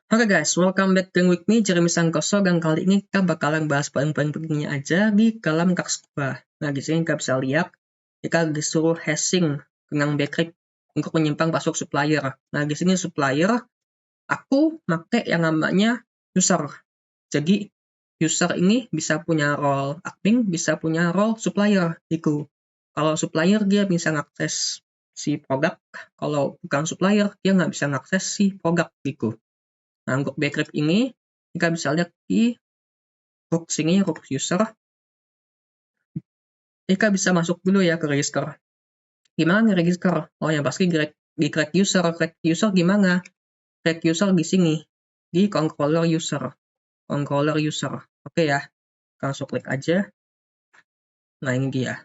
Oke guys, welcome back dengan with me, Jeremy Sangkoso, dan kali ini kita bakalan bahas poin-poin pentingnya aja di dalam Kakskupa. Nah, di sini kita bisa lihat, kita disuruh hashing dengan backup untuk menyimpang password supplier. Nah, di sini supplier, aku pakai yang namanya user. Jadi, user ini bisa punya role admin, bisa punya role supplier. Itu. Kalau supplier, dia bisa ngakses si produk. Kalau bukan supplier, dia nggak bisa ngakses si produk. Gitu. Nah, untuk backup ini, kita bisa lihat di box sini, root user. Kita bisa masuk dulu ya ke register. Gimana nih register? Oh, yang pasti di create user. Create user gimana? Create user di sini. Di controller user. Controller user. Oke ya. Langsung klik aja. Nah, ini dia.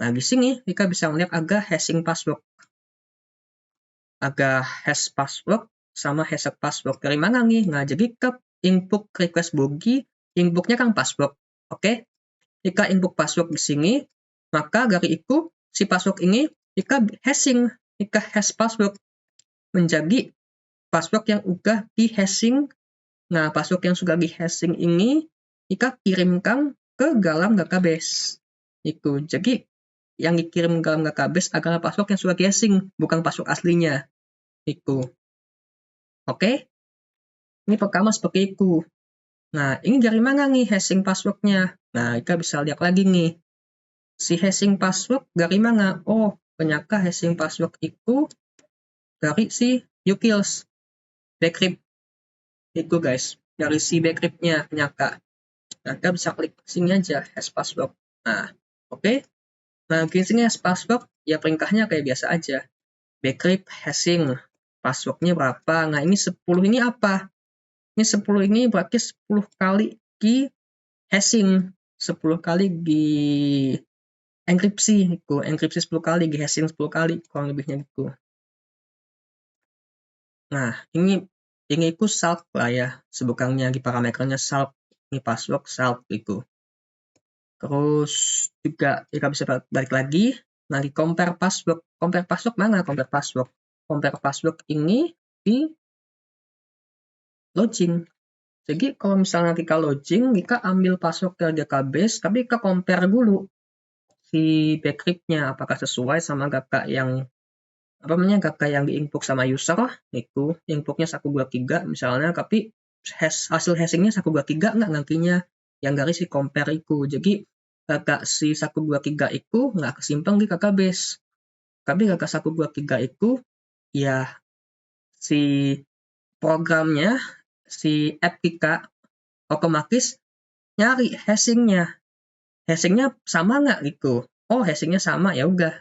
Nah, di sini kita bisa melihat agak hashing password. Agak hash password sama hash password. Dari mana nih? Nah, jadi ke input request boogie, inputnya kan password. Oke? Jika input password di sini, maka dari itu si password ini jika hashing, jika hash password menjadi password yang udah di hashing. Nah, password yang sudah di hashing ini jika kirimkan ke dalam database. Itu. Jadi yang dikirim ke dalam database adalah password yang sudah di hashing, bukan password aslinya. Itu. Oke? Ini pertama seperti itu. Nah, ini dari mana nih hashing passwordnya? Nah, kita bisa lihat lagi nih. Si hashing password dari mana? Oh, ternyata hashing password itu dari si Ukils backup itu guys, dari si backupnya ternyata. Nah, kita bisa klik sini aja hash password. Nah, oke. Nah, di sini hash password ya peringkatnya kayak biasa aja. Backup hashing passwordnya berapa? Nah, ini 10 ini apa? Ini 10 ini berarti 10 kali di hashing, 10 kali di enkripsi itu, enkripsi 10 kali, di hashing 10 kali, kurang lebihnya gitu. Nah, ini itu salt lah ya, sebutannya di parameternya salt, ini password salt itu. Terus juga kita bisa balik lagi, nah di compare password mana compare password? Compare password ini di login. Jadi kalau misalnya kita login, kita ambil password ke database, tapi kita compare dulu si backup-nya apakah sesuai sama data yang data yang diinput sama user itu inputnya 123 misalnya, tapi hasil hashingnya 123 nggak nantinya yang dari si compare itu. Jadi data si 123 itu nggak kesimpan di database, tapi data 123 itu ya si programnya, si app kita otomatis nyari hashingnya sama nggak gitu. Oh, hashingnya sama, ya udah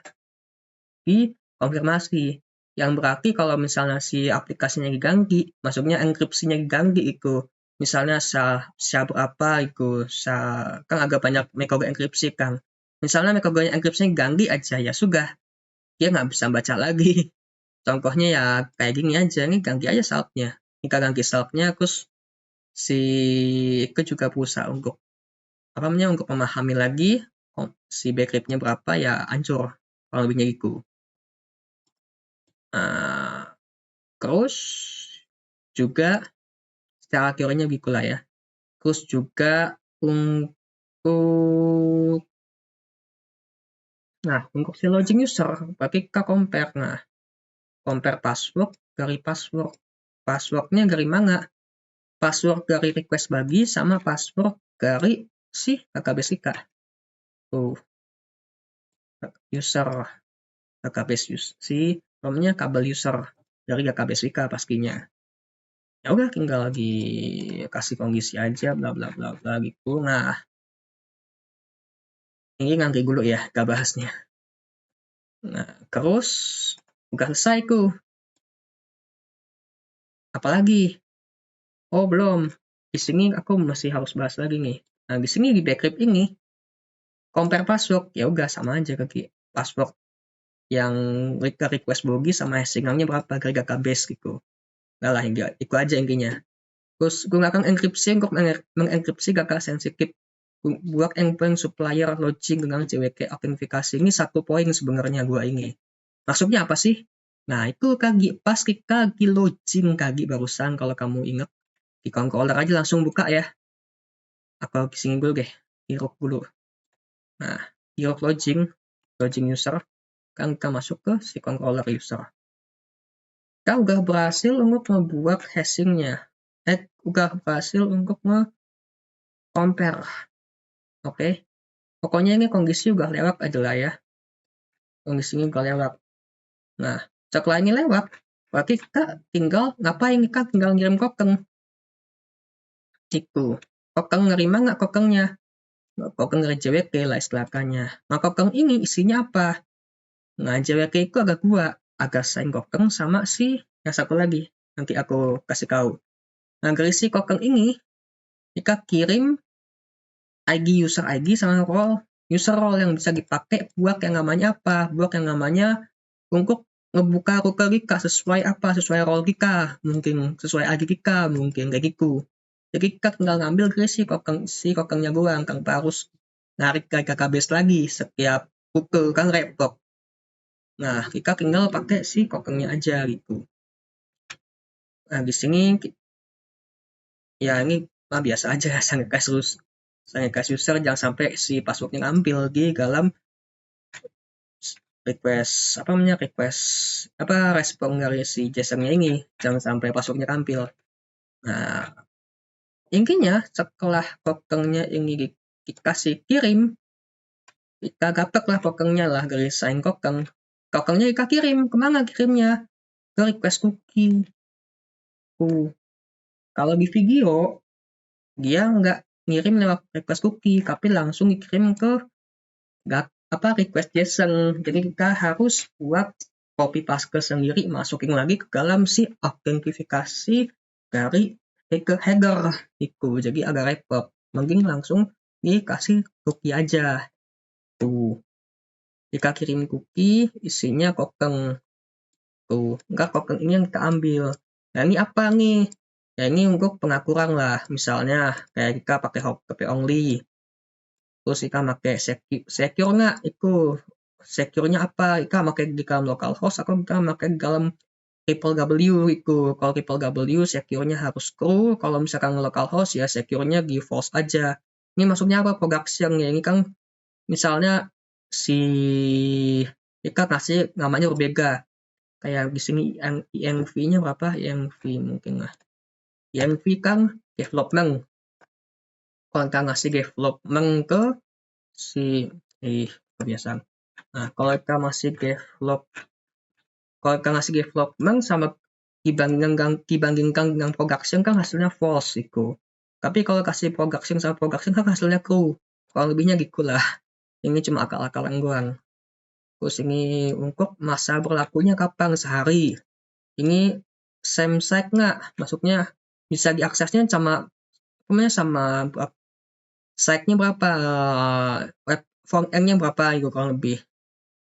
dikonfirmasi. Yang berarti kalau misalnya si aplikasinya diganti, maksudnya enkripsinya diganti itu, misalnya SHA berapa itu, kan agak banyak metode enkripsi kan. Misalnya metode enkripsinya diganti aja, ya sudah, dia nggak bisa baca lagi. Contohnya ya kayak gini aja, ini ganti aja saltnya. Jika ganti saltnya, terus si itu juga berusaha untuk untuk memahami lagi si backupnya berapa, ya hancur kalau lebihnya gitu. Nah, terus juga secara teorinya gitulah ya. Terus juga untuk si login user, berarti kita compare. Nah, compare password dari passwordnya dari mana? Password dari request bagi sama password dari si database kita. Tuh, user database si namanya kabel user dari database kita pastinya. Ya udah, tinggal lagi kasih kondisi aja bla bla bla bla gitu. Nah, ini nanti dulu ya kita bahasnya. Nah, terus udah selesai tuh. Apalagi? Oh, belum. Di sini aku masih harus bahas lagi nih. Nah, di sini di backup ini compare password, ya udah sama aja ke password yang request bogi sama hashingnya berapa ke database gitu. Nah lah, itu aja intinya. Terus gunakan enkripsi untuk mengenkripsi data sensitif. Buat endpoint supplier login dengan CWK autentifikasi. Ini satu poin sebenarnya gua ini. Maksudnya apa sih? Nah, itu pas kita login barusan kalau kamu ingat. Di controller aja langsung buka ya. Aku singin dulu deh, hiruk dulu. Nah, hiruk login user, kan kita masuk ke si controller user. Kita udah berhasil untuk membuat hashingnya. Udah berhasil untuk compare. Oke. Pokoknya ini kondisi udah lewat adalah ya. Kondisinya udah lewat. Nah, setelah ini lewat, berarti kita tinggal ngapain? Kita tinggal ngirim token. Itu. Token nerima nggak tokennya? Token dari JWT lah istilahnya. Nah, token ini isinya apa? Nah, JWT itu ada dua. Ada sign token sama si yang satu lagi. Nanti aku kasih tahu. Nah, dari si token ini, kita kirim user ID sama role. User role yang bisa dipakai buat yang namanya apa? Buat yang namanya untuk ngebuka rute kita sesuai apa? Sesuai role kita. Mungkin sesuai ID kita. Mungkin kayak gitu. Jadi kita tinggal ngambil dari si tokennya doang. Kan harus narik ke database lagi setiap rute. Kan repot. Nah, kita tinggal pakai si tokennya aja gitu. Nah, di sini ya ini biasa aja saya kasih user jangan sampai si passwordnya ngambil di dalam request respon dari si JSON-nya ini, jangan sampai passwordnya tampil. Nah, intinya setelah tokennya ini dikasih kirim, kita dapat lah tokennya lah dari sign token. Tokennya kita kirim kemana kirimnya? Ke request cookie. Kalau di video dia nggak ngirim lewat request cookie, tapi langsung dikirim ke request JSON. Jadi kita harus buat copy paste sendiri, masukin lagi ke dalam si autentifikasi dari header itu. Jadi agak repot. Mending langsung dikasih cookie aja. Tuh. Jika kirim cookie, isinya token. Tuh, enggak token ini yang kita ambil. Nah, ini apa nih? Ya, ini untuk pengaturan lah. Misalnya, kayak kita pakai HTTP only. Terus kita pakai secure nggak? Itu secure-nya apa? Kita pakai di dalam localhost atau kita pakai di dalam triple itu. Kalau triple secure-nya harus true. Kalau misalkan localhost ya secure-nya di false aja. Ini maksudnya apa? Production ya. Ini kan misalnya si kita kasih namanya berbeda. Kayak di sini env-nya berapa? Env mungkin lah. Env kan development. Kalau kita ngasih development ke si kebiasaan. Nah, kalau kita ngasih development sama dibandingkan dengan production kan hasilnya false itu. Tapi kalau kasih production sama production kan hasilnya true. Kalau lebihnya gitu lah. Ini cuma akal-akalan doang. Terus ini untuk masa berlakunya kapan? Sehari. Ini same site nggak? Maksudnya bisa diaksesnya sama site-nya berapa? Web front-end-nya berapa itu kurang lebih.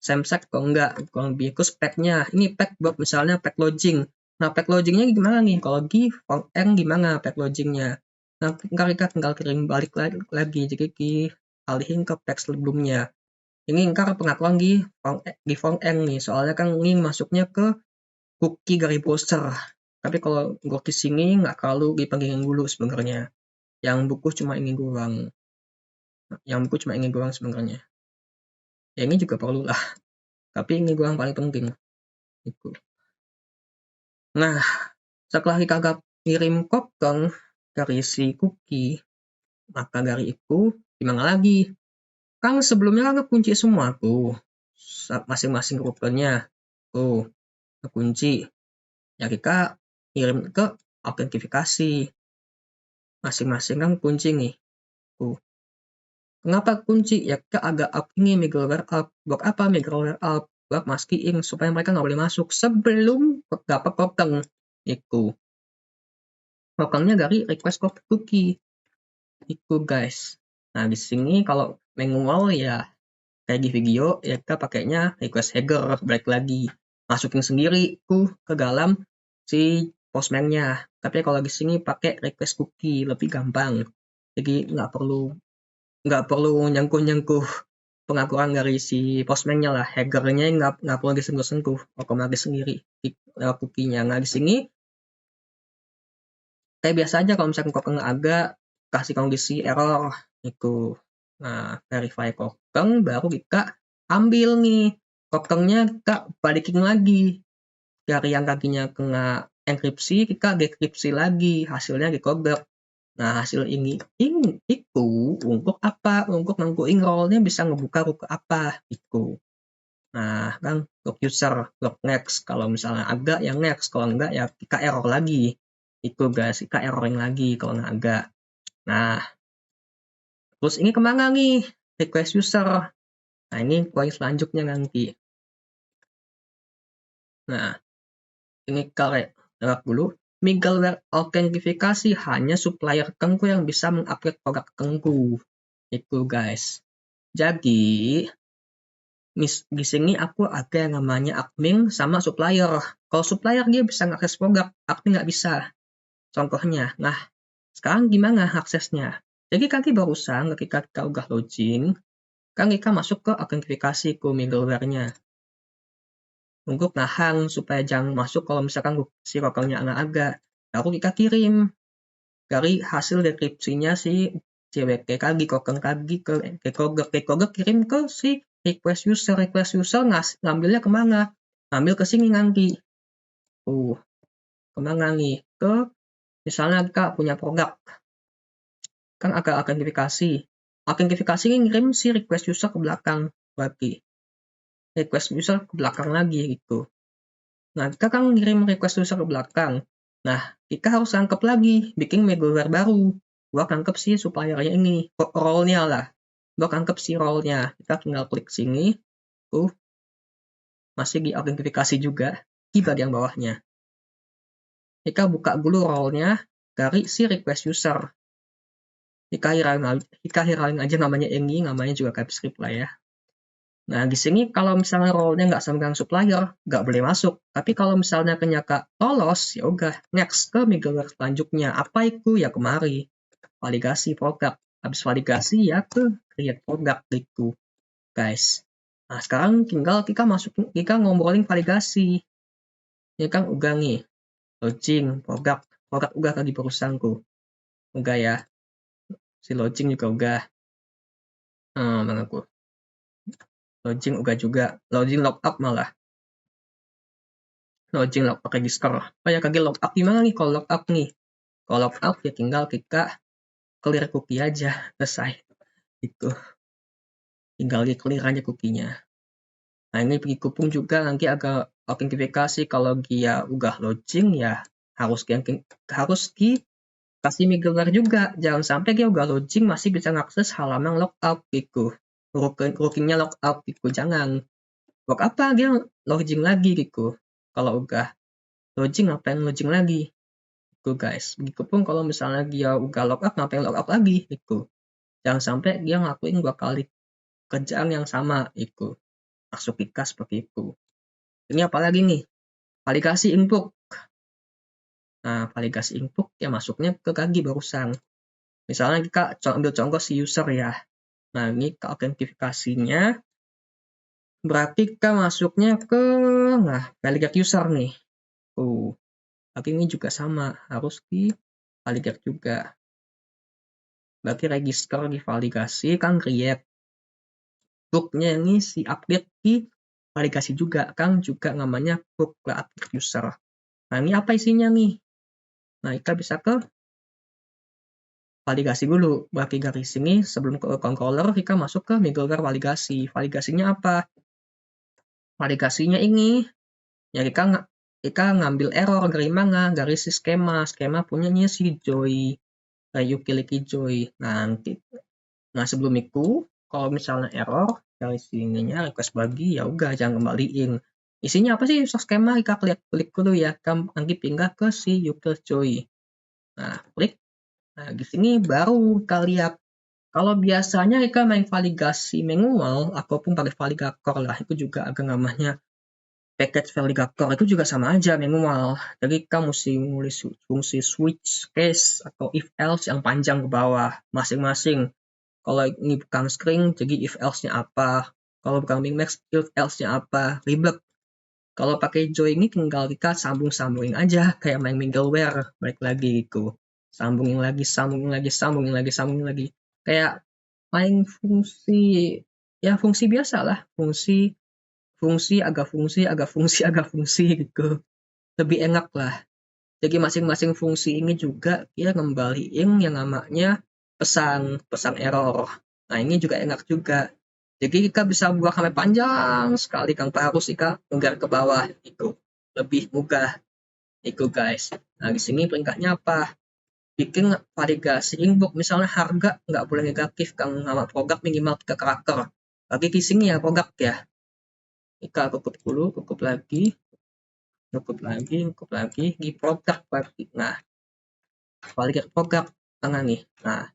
Same site kok enggak, kurang lebih. Terus pack-nya. Ini pack buat misalnya pack lodging. Nah, pack lodging-nya gimana nih? Kalau di front-end gimana pack lodging-nya? Nah, kita tinggal kirim balik lagi. Jadi dialihin ke pack sebelumnya. Ini ntar pengaturan di front-end nih. Soalnya kan ini masuknya ke cookie dari browser. Tapi kalau gue di sini nggak terlalu dipanggilin dulu sebenarnya. Yang buku cuma ini doang. Sebenarnya. Ya ini juga perlu lah. Tapi ini doang paling penting. Itu. Nah, setelah kita kirim token dari si cookie, maka dari itu gimana lagi? Kan sebelumnya kan kunci semua tuh. Masing-masing rutenya. Tuh, kunci. Ya kita kirim ke autentifikasi. Masing-masing kan kunci nih. Tuh. Kenapa kunci? Ya kita agak up ini middleware up. Buat apa middleware up? Buat masking supaya mereka nggak boleh masuk sebelum dapat token. Itu. Tokennya dari request cookie. Itu guys. Nah di sini kalau manual ya kayak di video ya kita pakainya request header balik lagi. Masukin sendiri tuh ke dalam si postman-nya. Tapi kalau di sini pakai request cookie lebih gampang. Jadi nggak perlu nyangkuh-nyangkuh pengaturan dari si postman-nya lah, hackernya nggak perlu disentuh-sentuh, otomatis sendiri cookie-nya. Nah, di sini kayak biasa aja kalau misalkan token agak kasih kondisi error itu. Nah, verify token baru kita ambil nih tokennya, kita balikin lagi dari yang kakinya kena enkripsi, kita dekripsi lagi, hasilnya decoded. Nah, hasil ini itu untuk apa? Untuk nentuin role-nya bisa ngebuka ruko apa itu. Nah, kan untuk user lock next. Kalau misalnya agak yang next, kalau enggak ya kita error lagi. Itu guys, kita erroring lagi kalau nggak agak. Nah, terus ini kemana nih? Request user. Nah, ini poin selanjutnya nanti. Nah, ini kalau lewat dulu. Middleware autentifikasi hanya supplier Kengku yang bisa mengupgrade produk Kengku. Itu guys. Jadi, di sini aku ada yang namanya admin sama supplier. Kalau supplier dia bisa ngakses produk, admin nggak bisa. Contohnya. Nah, sekarang gimana aksesnya? Jadi kaki barusan ketika kita udah login, kan kita masuk ke autentifikasi ke middleware-nya. Untuk nahan supaya jangan masuk kalau misalkan si tokennya agak. Lalu kita kirim dari hasil dekripsinya si CWK kaki, token kaki ke decoder kirim ke si request user ngambilnya kemana? Ngambil ke sini nanti. Kemana nih? Ke misalnya kita punya produk. Kan agak autentifikasi. Autentifikasi ngirim si request user ke belakang berarti. Request user ke belakang lagi gitu. Nah, kita kan ngirim request user ke belakang. Nah, kita harus tangkap lagi, bikin middleware baru. Buat tangkap si suppliernya ini, role-nya lah. Buat tangkap si role-nya. Kita tinggal klik sini. Masih di autentifikasi juga di bagian bawahnya. Kita buka dulu role-nya dari si request user. Kita hiralin aja namanya ini, namanya juga TypeScript lah ya. Nah, di sini kalau misalnya role-nya nggak sama dengan supplier, nggak boleh masuk. Tapi kalau misalnya ternyata lolos, ya udah next ke middleware selanjutnya. Apa itu? Ya kemari. Validasi produk. Habis validasi ya ke create product gitu, guys. Nah, sekarang tinggal kita ngobrolin validasi. Ini kan udah nih, login, produk udah tadi perusahaanku. Udah ya. Si login juga udah. Mana aku? Login udah juga. Login logout malah. Login logout register. Oh ya, kagak logout gimana nih kalau logout nih? Kalau logout ya tinggal kita clear cookie aja. Selesai. Gitu. Tinggal di clear aja cookie-nya. Nah, ini pergi kupung juga nanti agak autentifikasi kalau dia udah login ya harus kasih middleware juga. Jangan sampai dia udah login masih bisa ngakses halaman logout gitu. Rookingnya logout gitu. Jangan. Log apa dia login lagi gitu. Kalau udah login ngapain login lagi? Gitu guys. Begitupun kalau misalnya dia udah logout ngapain logout lagi gitu. Jangan sampai dia ngelakuin 2 kali kerjaan yang sama itu. Masuk pika seperti itu. Ini apalagi nih? Validasi input. Nah, validasi input ya masuknya ke kaki barusan. Misalnya kita ambil contoh si user ya. Nah, ini ke autentifikasinya. Berarti kita masuknya ke validate user nih. Tapi ini juga sama, harus di validate juga. Berarti register di validasi kan create. Booknya ini si update di validasi juga, kan juga namanya book update user. Nah, ini apa isinya nih? Nah, kita bisa ke validasi dulu. Berarti dari sini sebelum ke controller, kita masuk ke middleware validasi. Validasinya apa? Validasinya ini, ya kita ngambil error dari mana? Dari si skema. Skema punyanya si Joy. Utility Joy. Nah, sebelum itu, kalau misalnya error, dari sininya request bagi, ya udah jangan kembaliin. Isinya apa sih skema? Kita klik dulu ya. Nanti pindah ke si Utility Joy. Nah, klik. Nah, di sini baru kita lihat. Kalau biasanya kita main validasi manual, ataupun pakai validator lah, itu juga agak namanya package validator, itu juga sama aja manual. Jadi kita mesti nulis fungsi switch case atau if else yang panjang ke bawah masing-masing. Kalau ini bukan string, jadi if else-nya apa. Kalau bukan min-max, if else-nya apa. Ribet. Kalau pakai join ini tinggal kita sambung-sambungin aja, kayak main middleware. Balik lagi gitu. Sambungin lagi, sambungin lagi, sambungin lagi, sambungin lagi. Kayak main fungsi, ya fungsi biasa lah. Fungsi, agak fungsi, agak fungsi, agak fungsi gitu. Lebih enak lah. Jadi masing-masing fungsi ini juga dia ngembaliin yang namanya pesan error. Nah ini juga enak juga. Jadi kita bisa buat sampai panjang sekali tanpa harus kita ngegar ke bawah itu. Lebih mudah itu guys. Nah di sini peringkatnya apa? Bikin validasi inbox misalnya harga nggak boleh negatif kan nama produk minimal 3 karakter. Bagi di sini ya produk ya. Kita tutup dulu, tutup lagi, di produk berarti. Nah, validasi produk tengah nih. Nah,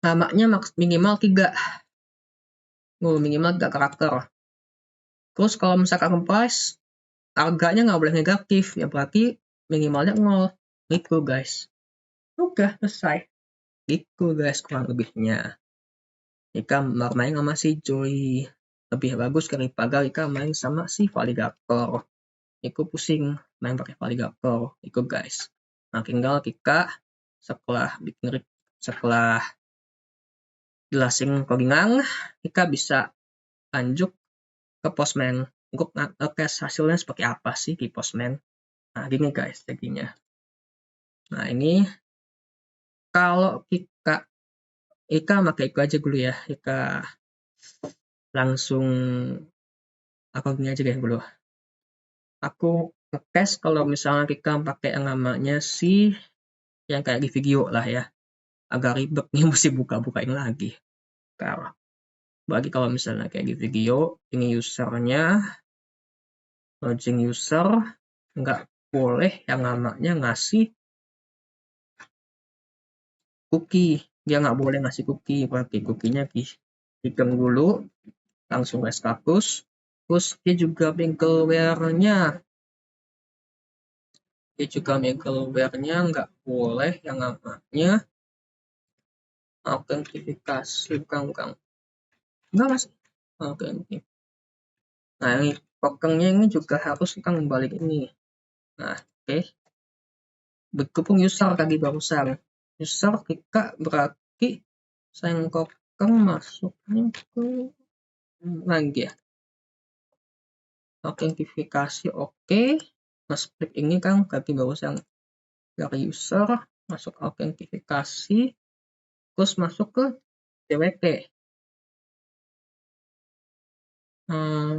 namanya minimal 3. Minimal 3 karakter. Terus kalau misalkan price, harganya nggak boleh negatif, ya berarti minimalnya 0. Gitu guys. Udah selesai. Gitu guys kurang lebihnya. Jika main sama si Joy lebih bagus daripada jika main sama si validator. Iku pusing main pakai validator. Iku guys. Nah tinggal kita setelah jelasin codingan, kita bisa lanjut ke Postman untuk ngetes hasilnya seperti apa sih di Postman. Nah gini guys jadinya. Nah ini kalau kita pakai itu aja dulu ya, kita langsung gini aja deh dulu. Aku ngetes kalau misalnya kita pakai yang namanya si yang kayak di video lah ya, agak ribet nih mesti buka-bukain lagi. Bagi kalau misalnya kayak di video, ini usernya, login user, nggak boleh yang namanya ngasih cookie. Dia nggak boleh ngasih cookie, berarti cookie-nya dihitung dulu, langsung establish. Terus dia juga middleware-nya nggak boleh yang namanya autentifikasi, bukan. Enggak mas. Oke. Nah ini tokennya ini juga harus kita kembali ini. Nah oke. Begitupun user tadi barusan. User kita berarti saya token masuknya ke lagi ya. Autentifikasi oke. Mas klik ini kan tadi barusan dari user masuk autentifikasi terus masuk ke DWT.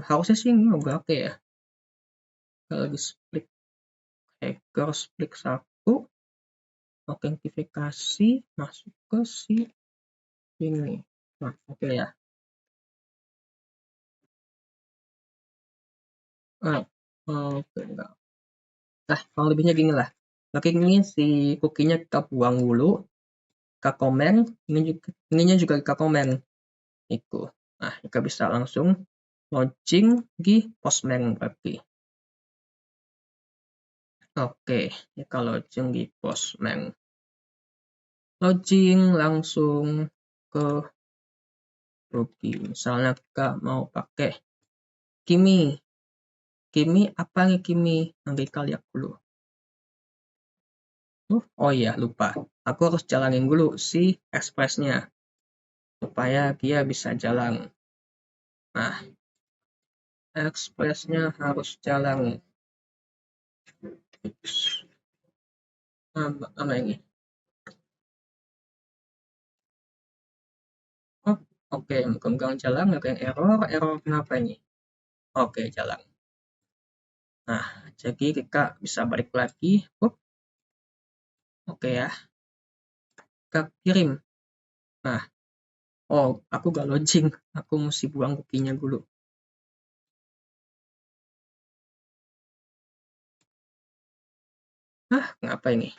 Harusnya sih ini udah oke ya. Kalau di split hacker split 1 autentifikasi masuk ke si ini. Nah, oke ya. Oke, enggak. Nah, kalau lebihnya gini lah. Oke, ini si cookie-nya kita buang dulu. Kita komen. Ininya juga kita komen. Itu. Nah, kita bisa langsung launching di Postman berarti. Oke, kita launching di Postman. Launching langsung ke cookie. Misalnya kita mau pakai Kimi. Kimi apa nih Kimi? Nanti kita lihat dulu. Oh iya, lupa. Aku harus jalanin dulu si express-nya supaya dia bisa jalan. Nah, express-nya harus jalan. Apa ini? Oh, oke, mungkin jalan, nggak yang error kenapa ini? Oke, jalan. Nah, jadi kita bisa balik lagi. Oke ya, kita kirim. Nah, oh, aku gak launching. Aku mesti buang cookie-nya dulu. Kenapa ini?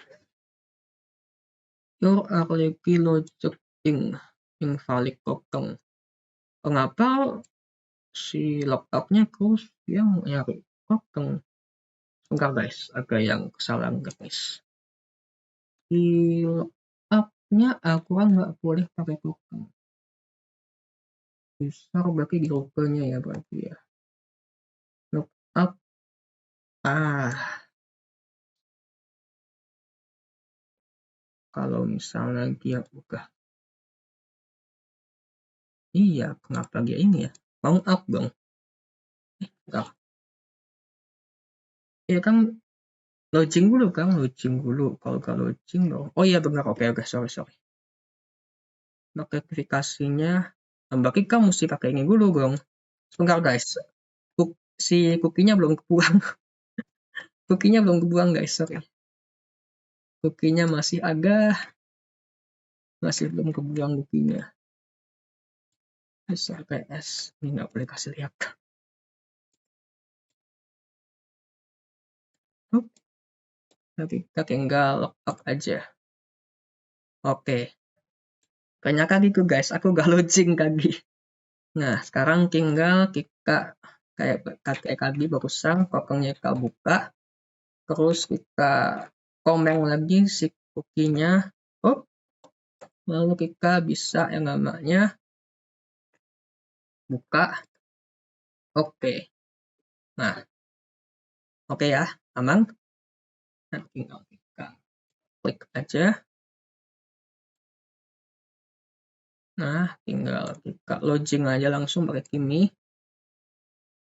Your already logged in invalid token. Kenapa si logoutnya terus yang nyari token? Enggak guys, ada yang kesalahan guys. Di logout Booknya aku nggak boleh pakai token. User berarti di rupanya ya berarti ya. Lookup. Kalau misalnya dia buka. Iya, kenapa dia ini ya? Mau up dong. Enggak. Ya kan login dulu kan, login dulu. Kalau nggak login dong. Oh iya benar, oke, sorry. Notifikasinya, berarti kamu mesti pakai ini dulu dong. Sebentar guys, si kukinya belum kebuang. Kukinya belum kebuang guys, sorry. Kukinya masih belum kebuang kukinya. PS, ini nggak boleh kasih lihat. Tapi kita tinggal lockout aja. Oke. Banyak kali tuh guys, aku gak login kali. Nah, sekarang tinggal kita kayak tadi barusan kokongnya kita buka. Terus kita komen lagi si kukinya. Lalu kita bisa yang namanya buka. Oke. Nah, oke ya, aman. Nah, tinggal kita klik aja. Nah, tinggal kita login aja langsung pakai Kimi.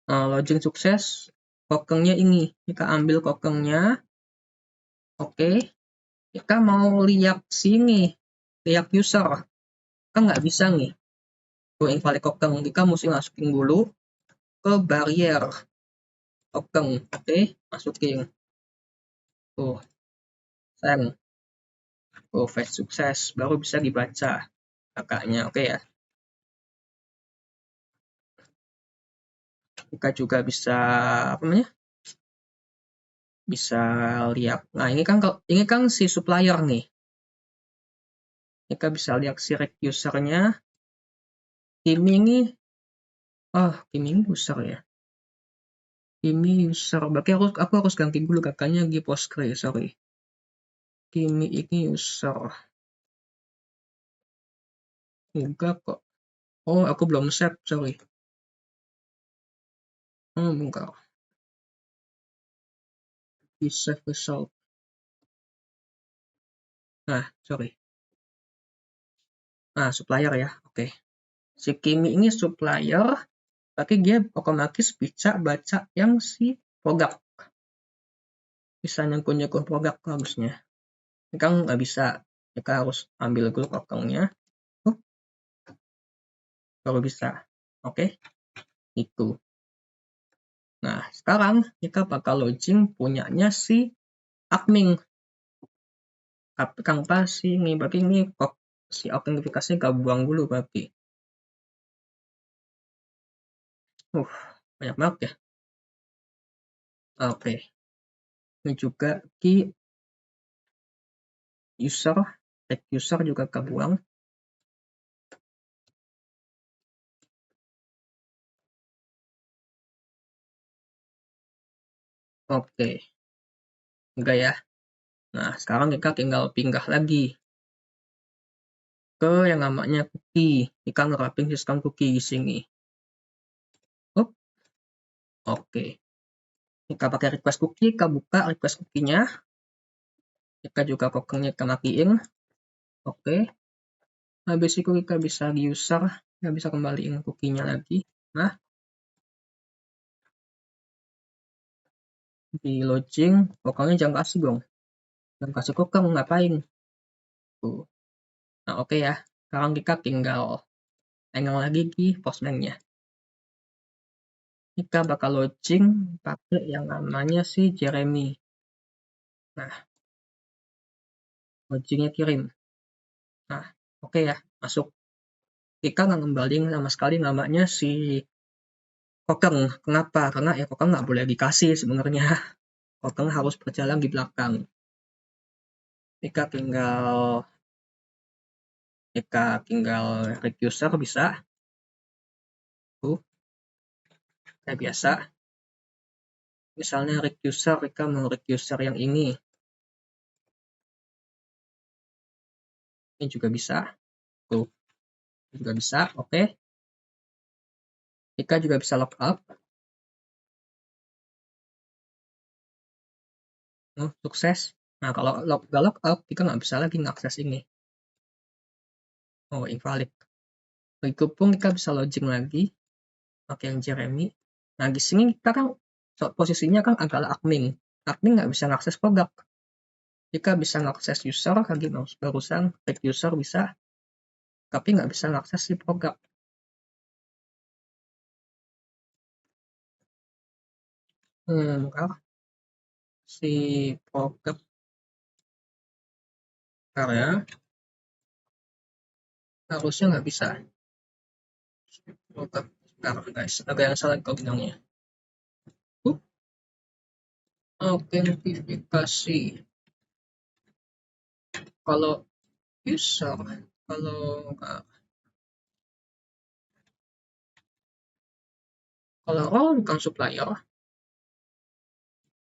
Login sukses. Kokengnya ini, kita ambil kokengnya. Oke. Kita mau lihat sini, lihat user. Kan nggak bisa nih. Tuh invalid kokeng. Kita mesti masukin dulu ke barrier kokeng. Oke, masukin. Tuh, send. Oh, fetch sukses. Baru bisa dibaca kakaknya. Oke ya. Kita juga bisa apa namanya? Bisa lihat. Nah, ini kan si supplier nih. Kita bisa lihat si reg usernya. Kimi ini, Kimi ini user ya. Kimi user. Berarti aku harus ganti dulu kakaknya di Postgre, sorry. Kimi ini user. Enggak kok. Oh, aku belum save, sorry. Enggak. Di save result. Nah, sorry. Nah, supplier ya. Oke. Si Kimi ini supplier, tapi dia otomatis bisa baca yang si produk. Bisa nyangkut-nyangkut produk harusnya. Ini kan nggak bisa. Kita harus ambil dulu kokongnya. Baru bisa. Oke. Itu. Nah, sekarang kita bakal login punyanya si admin. Kang pasti ini, berarti ini si autentifikasinya kita buang dulu berarti. Banyak banget ya. Oke. Ini juga key user, tag user juga kita buang. Oke. Enggak ya. Nah, sekarang kita tinggal pindah lagi ke yang namanya cookie. Kita ngerapin sistem cookie di sini. Oke. Kita pakai request cookie, kita buka request cookie-nya. Kita juga kokengnya kita matiin. Oke. Habis itu kita bisa di user, kita bisa kembaliin cookie-nya lagi. Nah, di login, kokengnya jangan kasih dong. Jangan kasih kokeng, ngapain? Tuh. Nah, oke ya. Sekarang kita tinggal tengok lagi di postman-nya. Kita bakal login pakai yang namanya si Jeremy. Nah, login-nya kirim. Nah, oke ya, masuk. Kita nggak ngembaliin sama sekali namanya si kokeng. Kenapa? Karena ya kokeng nggak boleh dikasih sebenarnya. Kokeng harus berjalan di belakang. Kita tinggal req user bisa. Kayak biasa. Misalnya req user, kita mau req user yang ini. Ini juga bisa. Tuh, juga bisa. Oke. Kita juga bisa lookup. Sukses. Nah, kalau nggak lookup, kita nggak bisa lagi ngakses ini. Oh, invalid. Begitu pun kita bisa login lagi. Oke, yang Jeremy. Nah, di sini kita kan posisinya kan adalah admin. Admin nggak bisa ngakses produk. Kita bisa ngakses user, lagi barusan klik user bisa, tapi nggak bisa ngakses si produk. Si produk karya harusnya nggak bisa. Produk sekarang guys, ada yang salah kau bilangnya. Autentifikasi. Kalau user, kalau role bukan supplier,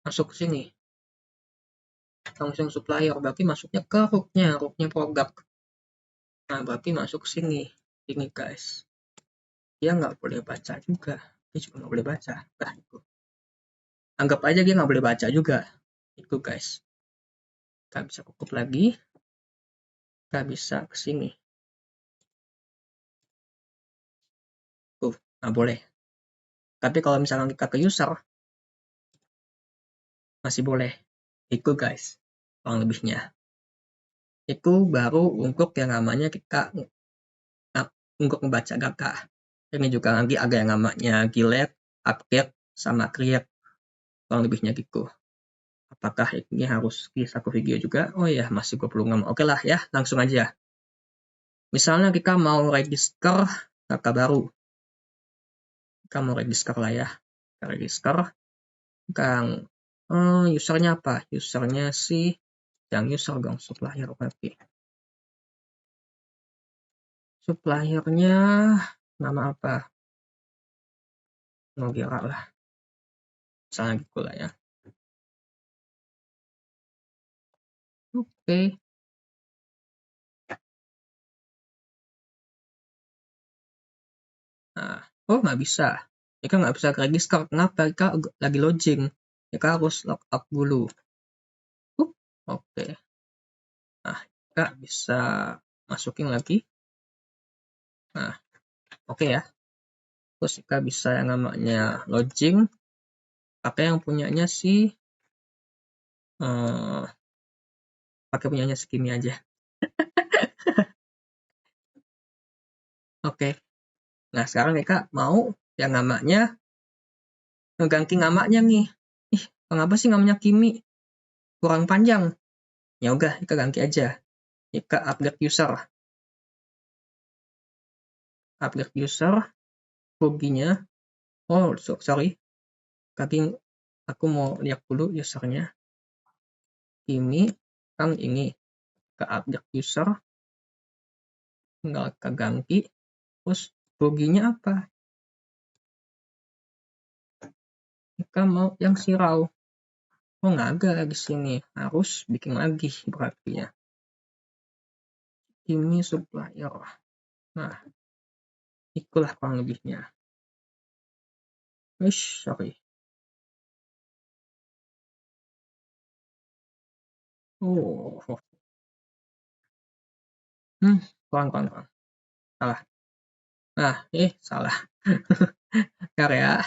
masuk ke sini. Langsung supplier, berarti masuknya ke rootnya produk. Nah, berarti masuk sini. Ini guys. Dia nggak boleh baca juga. Dia juga nggak boleh baca. Nah, itu. Anggap aja dia nggak boleh baca juga. Itu guys. Kita bisa kukup lagi. Kita bisa ke sini. Tuh, nggak boleh. Tapi kalau misalnya kita ke user, masih boleh. Itu guys. Kurang lebihnya. Itu baru untuk yang namanya kita untuk membaca data. Ini juga nanti ada yang namanya delete, update, sama create. Kurang lebihnya gitu. Apakah ini harus di satu video juga? Oh ya, masih 26. Oke lah ya, langsung aja. Misalnya kita mau register data baru. Kita mau register lah ya. Kita register. Usernya apa? Usernya sih, yang user dong, supplier berarti. Suppliernya nama apa? Nogira lah. Misalnya gitu lah ya. Oke. Nah, oh nggak bisa. Kita nggak bisa register. Kenapa? Kita lagi login. Kita harus log out dulu. Oke. Nah, kita bisa masukin lagi. Nah, oke ya. Terus kita bisa yang namanya login. Pakai yang punyanya sih. Pakai punyanya segini aja. Oke. Nah, sekarang kita mau yang namanya ganti namanya nih. Kenapa sih namanya Kimi? Kurang panjang. Ya udah, kita ganti aja. Kita update user. Update user. Loginya. Oh, sorry. Tapi aku mau lihat dulu usernya. Kimi. Kan ini. Ke update user. Tinggal kita ganti. Terus loginya apa? Kita mau yang sirau. Oh, nggak ada di sini. Harus bikin lagi berarti ya. Ini supplier. Nah, itulah kurang lebihnya. Sorry. Oh. Kurang. Salah. Nah, salah. Karya.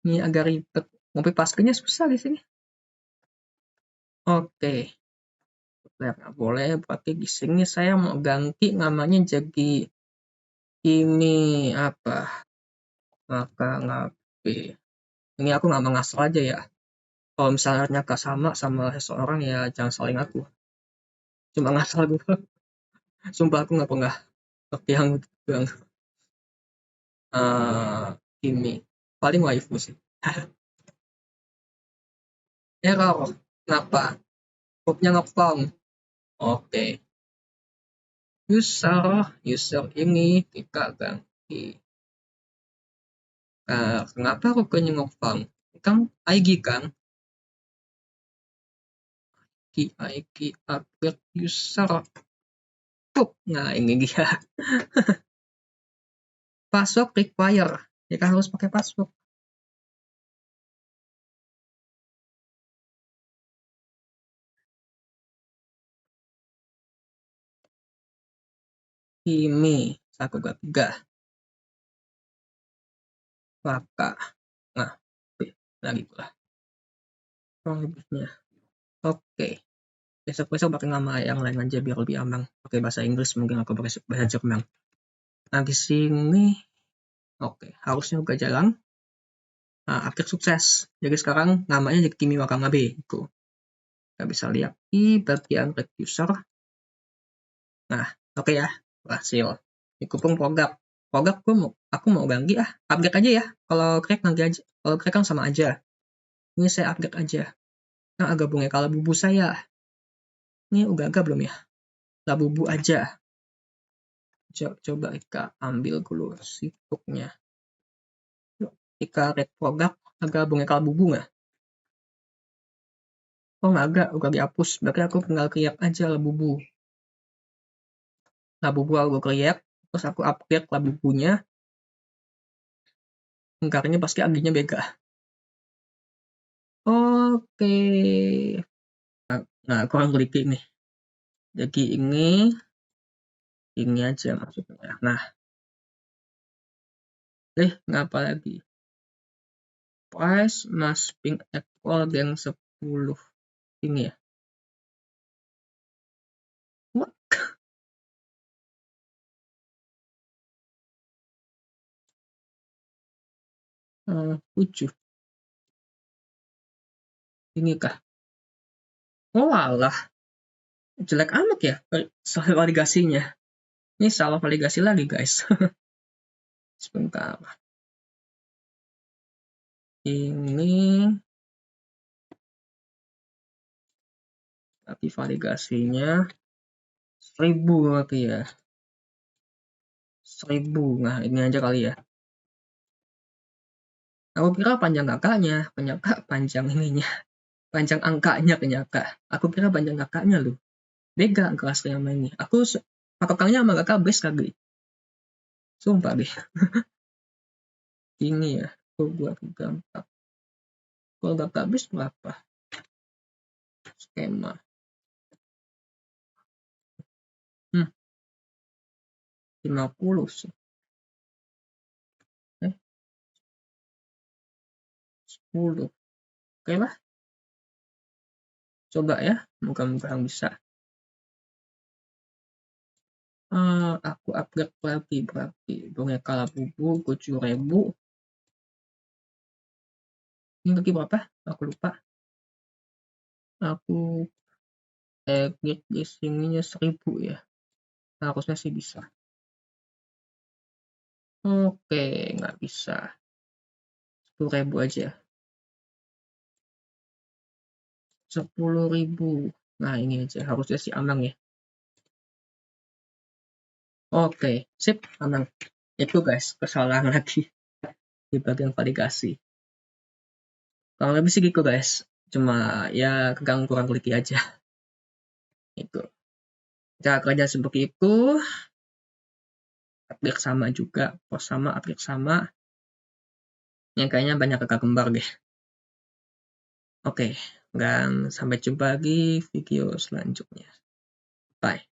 Ini agak ribet. Copy paste-nya susah di sini. Oke. Nggak boleh, berarti di sini saya mau ganti namanya jadi ini apa? Maka ngapi. Ini aku nggak mengasal aja ya. Kalau misalnya sama seseorang ya jangan saling aku. Cuma ngasal gitu. Sumpah aku nggak pernah pakai yang bilang ini. Paling waifu sih. Error. Kenapa? Grupnya nge-found. Oke. User ini kita ganti. Kenapa rupanya nge-found? Kan IG kan? IG update user. password. Nah, ini dia. Password require. Jika harus pakai password. Ini 123. Maka. Nah, lagi pula. Lebihnya. Oke. Besok-besok pakai nama yang lain aja biar lebih aman. Pakai bahasa Inggris mungkin aku bahasa Jerman. Nah, di sini oke, harusnya udah jalan. Nah, akhir sukses. Jadi sekarang namanya jadi Kimi Watanabe. Itu. Kita bisa lihat di bagian Red User. Nah, oke ya. Berhasil. Dikupung produk. Produk aku mau ganti upgrade aja ya. Kalau crack nanti aja. Kalau crack kan sama aja. Ini saya upgrade aja. Nah, agak bunga kalau bubu saya. Ini udah agak belum ya? Lah bubu aja. Coba Ika ambil dulu sipuknya. Ika red produk agak bunga kalau bubu nggak? Oh nggak agak, udah dihapus. Berarti aku tinggal kriak aja lah bubu. Lah bubu aku kriak, terus aku upgrade lah bubunya. Karena pasti aginya bega. Oke. Nah, kurang klik nih. Jadi ini aja maksudnya. Nah, ngapa lagi? Price must be equal dengan 10. Ini ya. What? 7. Ini kah? Oh alah. Jelek amat ya soal validasinya. Ini salah validasi lagi guys. Sebentar. Ini tapi validasinya 1000 berarti ya. 1000. Nah, ini aja kali ya. Aku kira panjang kakaknya, ternyata panjang ininya. Panjang angkanya ternyata. Aku kira panjang kakaknya loh. Beda angka asli sama ini. Aku patokannya sama kakak base kali. Sumpah deh. Ini ya. Aku buat gampang. Kalau kakak base berapa? Skema. 50 sih. 10. Oke lah. Coba ya. Mudah-mudahan bisa. Aku upgrade lagi berarti. Boneka Labubu 7.000. Ini lagi berapa? Aku lupa. Aku upgrade di sininya 1000 ya. Harusnya sih bisa. Oke, nggak bisa. 10.000 aja. 10.000. Nah, ini aja. Harusnya sih aman ya. Oke, sip, aman. Itu guys, kesalahan lagi di bagian validasi. Kalau lebih sih gitu guys. Cuma ya kurang teliti aja. Itu. Cara kerja seperti itu. Update sama juga. Post sama, update sama. Yang kayaknya banyak kakak kembar deh. Oke, dan sampai jumpa di video selanjutnya. Bye.